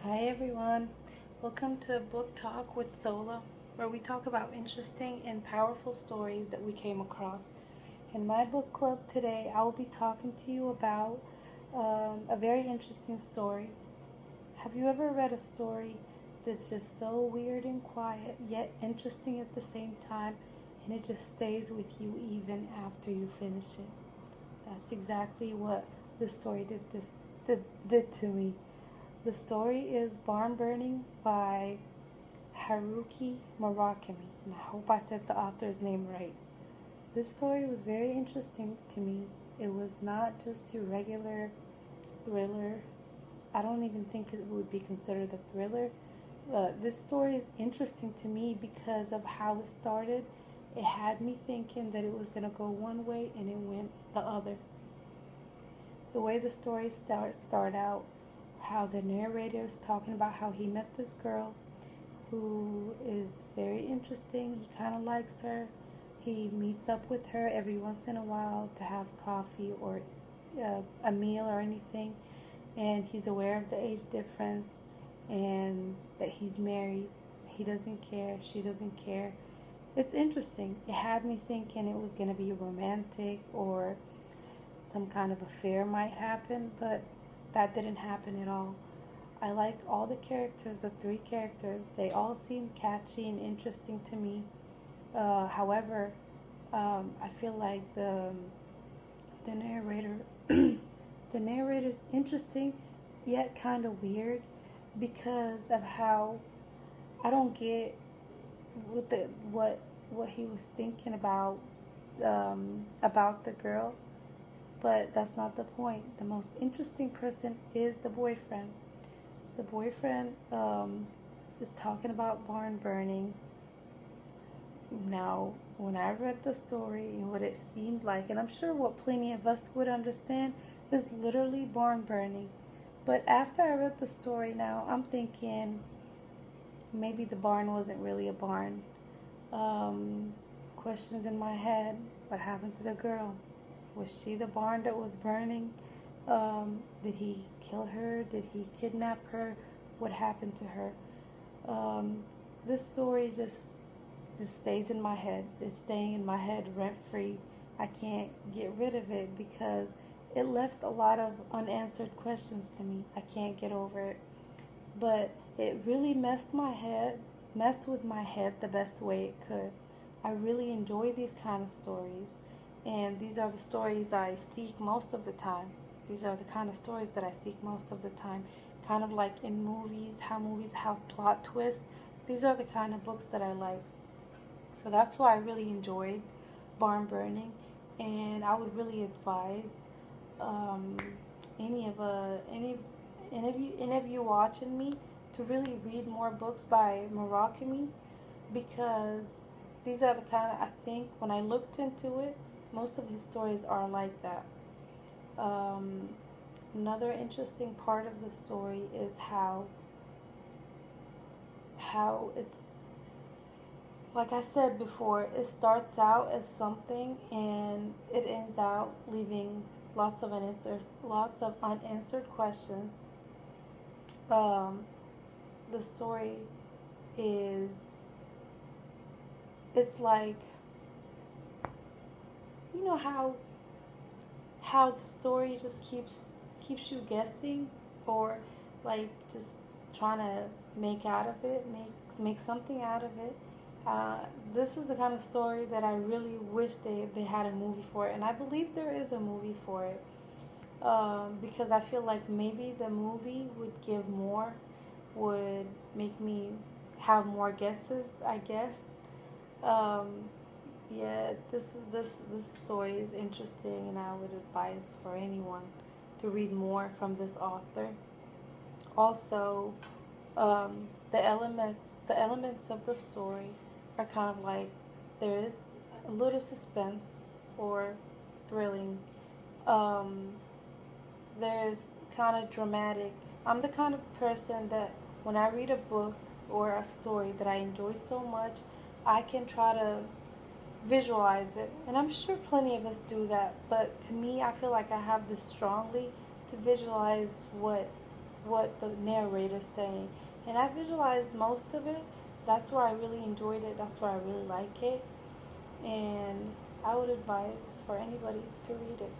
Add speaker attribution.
Speaker 1: Hi everyone, welcome to Book Talk with Sola, where we talk about interesting and powerful stories that we came across. In my book club today, I will be talking to you about a very interesting story. Have you ever read a story that's just so weird and quiet, yet interesting at the same time, and it just stays with you even after you finish it? That's exactly what this story did to me. The story is Barn Burning by Haruki Murakami, and I hope I said the author's name right. This story was very interesting to me. It was not just your regular thriller. I don't even think it would be considered a thriller. This story is interesting to me because of how it started. It had me thinking that it was going to go one way and it went the other. The way the story start out, how the narrator is talking about how he met this girl who is very interesting. He kind of likes her. He meets up with her every once in a while to have coffee or a meal or anything. And he's aware of the age difference and that he's married. He doesn't care. She doesn't care. It's interesting. It had me thinking it was going to be romantic or some kind of affair might happen, but that didn't happen at all. I like all the characters, the three characters. They all seem catchy and interesting to me. However, I feel like the narrator the narrator's interesting yet kind of weird because of how I don't get what he was thinking about the girl. But that's not the point. The most interesting person is the boyfriend. The boyfriend is talking about barn burning. Now, when I read the story and what it seemed like, and I'm sure what plenty of us would understand, is literally barn burning. But after I read the story now, I'm thinking maybe the barn wasn't really a barn. Questions in my head. What happened to the girl? Was she the barn that was burning? Did he kill her? Did he kidnap her? What happened to her? This story just stays in my head. It's staying in my head rent free. I can't get rid of it because it left a lot of unanswered questions to me. I can't get over it. But it really messed with my head the best way it could. I really enjoy these kind of stories. And these are the stories I seek most of the time. These are the kind of stories that I seek most of the time. Kind of like in movies, how movies have plot twists. These are the kind of books that I like. So that's why I really enjoyed Barn Burning. And I would really advise um, any of you watching me to really read more books by Murakami because these are the kind of, I think when I looked into it, most of his stories are like that. Um, Another interesting part of the story is how it's like I said before, it starts out as something and it ends out leaving lots of unanswered questions. Um, the story is it's like you know how the story just keeps you guessing or like just trying to make something out of it. This is the kind of story that I really wish they had a movie for it, and I believe there is a movie for it because I feel like maybe the movie would make me have more guesses, I guess. Um, yeah, this story is interesting, and I would advise for anyone to read more from this author. Also, the elements of the story are kind of like there is a little suspense or thrilling. Um, there's kind of dramatic. I'm the kind of person that when I read a book or a story that I enjoy so much, I can try to visualize it. And I'm sure plenty of us do that. But to me, I feel like I have this strongly to visualize what what the narrator's saying. And I visualized most of it. That's why I really enjoyed it. That's why I really like it. And I would advise for anybody to read it.